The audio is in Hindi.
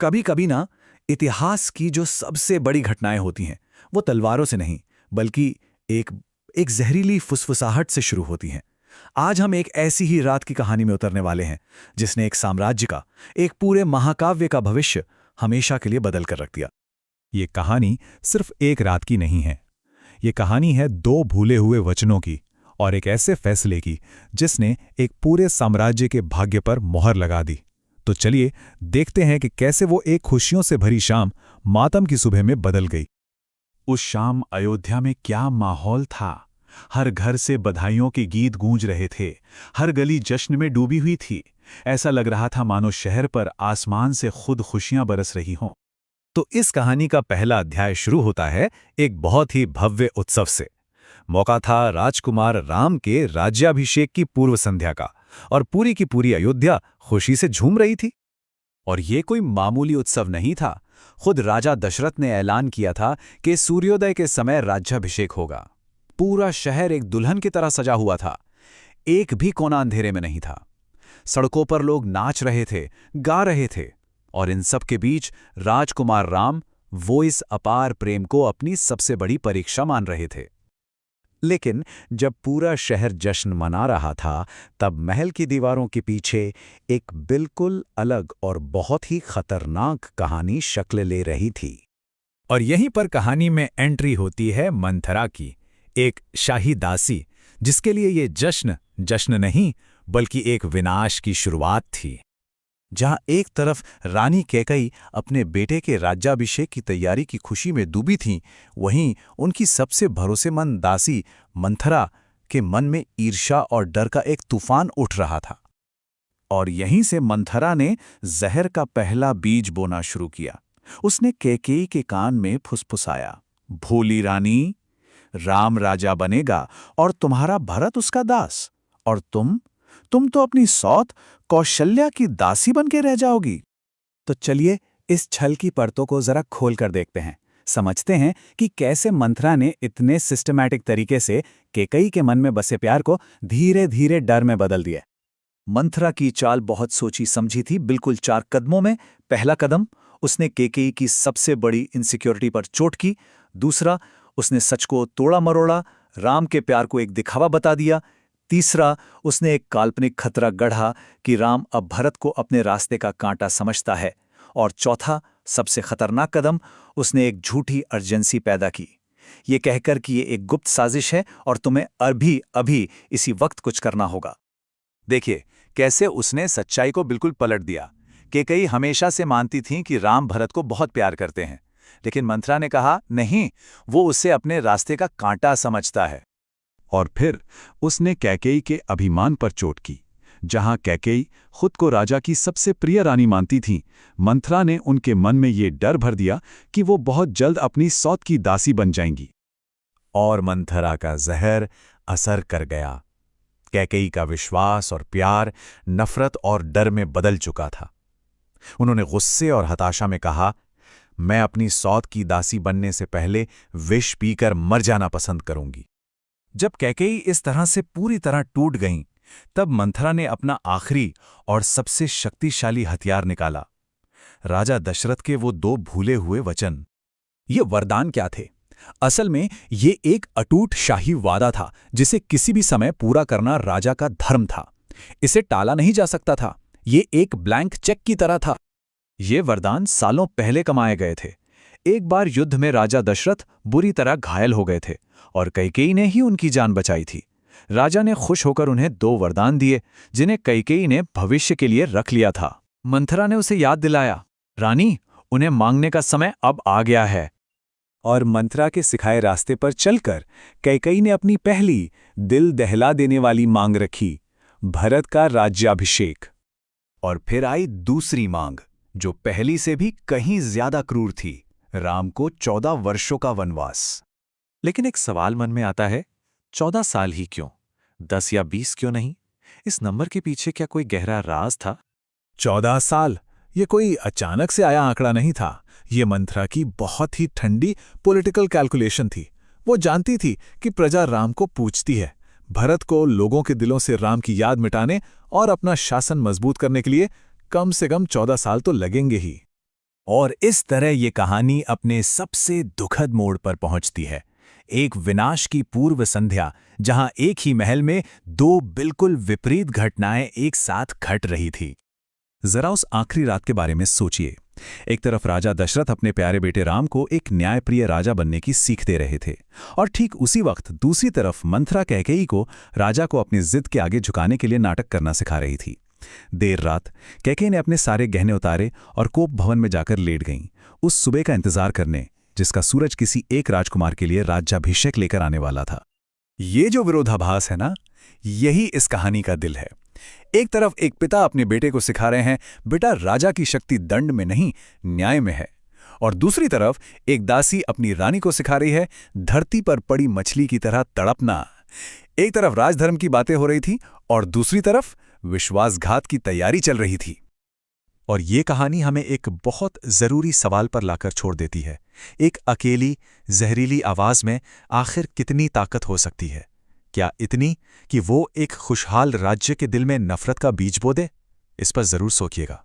कभी कभी ना, इतिहास की जो सबसे बड़ी घटनाएं होती हैं वो तलवारों से नहीं, बल्कि एक एक जहरीली फुसफुसाहट से शुरू होती हैं। आज हम एक ऐसी ही रात की कहानी में उतरने वाले हैं, जिसने एक साम्राज्य का, एक पूरे महाकाव्य का भविष्य हमेशा के लिए बदल कर रख दिया। ये कहानी सिर्फ एक रात की नहीं है। ये कहानी है दो भूले हुए वचनों की और एक ऐसे फैसले की जिसने एक पूरे साम्राज्य के भाग्य पर मोहर लगा दी। तो चलिए देखते हैं कि कैसे वो एक खुशियों से भरी शाम मातम की सुबह में बदल गई। उस शाम अयोध्या में क्या माहौल था। हर घर से बधाइयों के गीत गूंज रहे थे। हर गली जश्न में डूबी हुई थी। ऐसा लग रहा था मानो शहर पर आसमान से खुद खुशियां बरस रही हों। तो इस कहानी का पहला अध्याय शुरू होता है एक बहुत ही भव्य उत्सव से। मौका था राजकुमार राम के राज्याभिषेक की पूर्व संध्या का, और पूरी की पूरी अयोध्या खुशी से झूम रही थी। और ये कोई मामूली उत्सव नहीं था। खुद राजा दशरथ ने ऐलान किया था कि सूर्योदय के समय राज्याभिषेक होगा। पूरा शहर एक दुल्हन की तरह सजा हुआ था। एक भी कोना अंधेरे में नहीं था। सड़कों पर लोग नाच रहे थे, गा रहे थे, और इन सब के बीच राजकुमार राम, वो इस अपार प्रेम को अपनी सबसे बड़ी परीक्षा मान रहे थे। लेकिन जब पूरा शहर जश्न मना रहा था, तब महल की दीवारों के पीछे एक बिल्कुल अलग और बहुत ही खतरनाक कहानी शक्ल ले रही थी। और यहीं पर कहानी में एंट्री होती है मंथरा की, एक शाही दासी, जिसके लिए ये जश्न जश्न नहीं बल्कि एक विनाश की शुरुआत थी। जहां एक तरफ रानी कैकई अपने बेटे के राज्याभिषेक की तैयारी की खुशी में डूबी थीं, वहीं उनकी सबसे भरोसेमंद दासी मंथरा के मन में ईर्ष्या और डर का एक तूफान उठ रहा था। और यहीं से मंथरा ने जहर का पहला बीज बोना शुरू किया। उसने कैकेयी के कान में फुसफुसाया, भोली रानी, राम राजा बनेगा और तुम्हारा भरत उसका दास, और तुम तो अपनी सौत कौशल्या की दासी बन के रह जाओगी। तो चलिए इस छल की परतों को जरा खोल कर देखते हैं, समझते हैं कि कैसे मंथरा ने इतने सिस्टमैटिक तरीके से कैकेयी के मन में बसे प्यार को धीरे धीरे डर में बदल दिया। मंथरा की चाल बहुत सोची समझी थी। बिल्कुल 4 कदमों में। पहला कदम, उसने कैकेयी की सबसे बड़ी इनसिक्योरिटी पर चोट की। दूसरा, उसने सच को तोड़ा मरोड़ा, राम के प्यार को एक दिखावा बता दिया। तीसरा, उसने एक काल्पनिक खतरा गढ़ा कि राम अब भरत को अपने रास्ते का कांटा समझता है। और चौथा, सबसे खतरनाक कदम, उसने एक झूठी अर्जेंसी पैदा की, ये कहकर कि ये एक गुप्त साजिश है और तुम्हें अभी अभी इसी वक्त कुछ करना होगा। देखिए कैसे उसने सच्चाई को बिल्कुल पलट दिया। कैकेयी हमेशा से मानती थीं कि राम भरत को बहुत प्यार करते हैं, लेकिन मंथरा ने कहा नहीं, वो उसे अपने रास्ते का कांटा समझता है। और फिर उसने कैकेयी के अभिमान पर चोट की। जहां कैकेयी खुद को राजा की सबसे प्रिय रानी मानती थीं, मंथरा ने उनके मन में ये डर भर दिया कि वो बहुत जल्द अपनी सौत की दासी बन जाएंगी। और मंथरा का जहर असर कर गया। कैकेयी का विश्वास और प्यार नफरत और डर में बदल चुका था। उन्होंने गुस्से और हताशा में कहा, मैं अपनी सौत की दासी बनने से पहले विष पीकर मर जाना पसंद करूंगी। जब कैकेयी इस तरह से पूरी तरह टूट गईं, तब मंथरा ने अपना आखिरी और सबसे शक्तिशाली हथियार निकाला, राजा दशरथ के वो 2 भूले हुए वचन। ये वरदान क्या थे? असल में ये एक अटूट शाही वादा था, जिसे किसी भी समय पूरा करना राजा का धर्म था। इसे टाला नहीं जा सकता था। ये एक ब्लैंक चेक की तरह था। ये वरदान सालों पहले कमाए गए थे। एक बार युद्ध में राजा दशरथ बुरी तरह घायल हो गए थे और कैकेयी ने ही उनकी जान बचाई थी। राजा ने खुश होकर उन्हें 2 वरदान दिए, जिन्हें कैकेयी ने भविष्य के लिए रख लिया था। मंथरा ने उसे याद दिलाया, रानी, उन्हें मांगने का समय अब आ गया है। और मंथरा के सिखाए रास्ते पर चलकर कैकेयी ने अपनी पहली दिल दहला देने वाली मांग रखी, भरत का राज्याभिषेक। और फिर आई दूसरी मांग, जो पहली से भी कहीं ज्यादा क्रूर थी, राम को 14 वर्षों का वनवास। लेकिन एक सवाल मन में आता है, 14 साल ही क्यों? 10 या 20 क्यों नहीं? इस नंबर के पीछे क्या कोई गहरा राज था? 14 साल, ये कोई अचानक से आया आंकड़ा नहीं था। ये मंथरा की बहुत ही ठंडी पॉलिटिकल कैलकुलेशन थी। वो जानती थी कि प्रजा राम को पूछती है। भरत को लोगों के दिलों से राम की याद मिटाने और अपना शासन मजबूत करने के लिए कम से कम 14 साल तो लगेंगे ही। और इस तरह ये कहानी अपने सबसे दुखद मोड़ पर पहुंचती है। एक विनाश की पूर्व संध्या जहां एक ही महल में दो बिल्कुल विपरीत घटनाएं एक साथ घट रही थी। जरा उस आखिरी रात के बारे में सोचिए। एक तरफ राजा दशरथ अपने प्यारे बेटे राम को एक न्यायप्रिय राजा बनने की सीख दे रहे थे, और ठीक उसी वक्त दूसरी तरफ मंथरा कैकेयी को राजा को अपनी जिद के आगे झुकाने के लिए नाटक करना सिखा रही थी। देर रात कैकेयी ने अपने सारे गहने उतारे और कोप भवन में जाकर लेट गईं, उस सुबह का इंतजार करने जिसका सूरज किसी एक राजकुमार के लिए राज्याभिषेक लेकर आने वाला था। ये जो विरोधाभास है ना, यही इस कहानी का दिल है। एक तरफ एक पिता अपने बेटे को सिखा रहे हैं, बेटा राजा की शक्ति दंड में नहीं न्याय में है, और दूसरी तरफ एक दासी अपनी रानी को सिखा रही है, धरती पर पड़ी मछली की तरह तड़पना। एक तरफ राजधर्म की बातें हो रही थी और दूसरी तरफ विश्वासघात की तैयारी चल रही थी। और ये कहानी हमें एक बहुत जरूरी सवाल पर लाकर छोड़ देती है। एक अकेली जहरीली आवाज में आखिर कितनी ताकत हो सकती है? क्या इतनी कि वो एक खुशहाल राज्य के दिल में नफरत का बीज बो दे? इस पर जरूर सोचिएगा।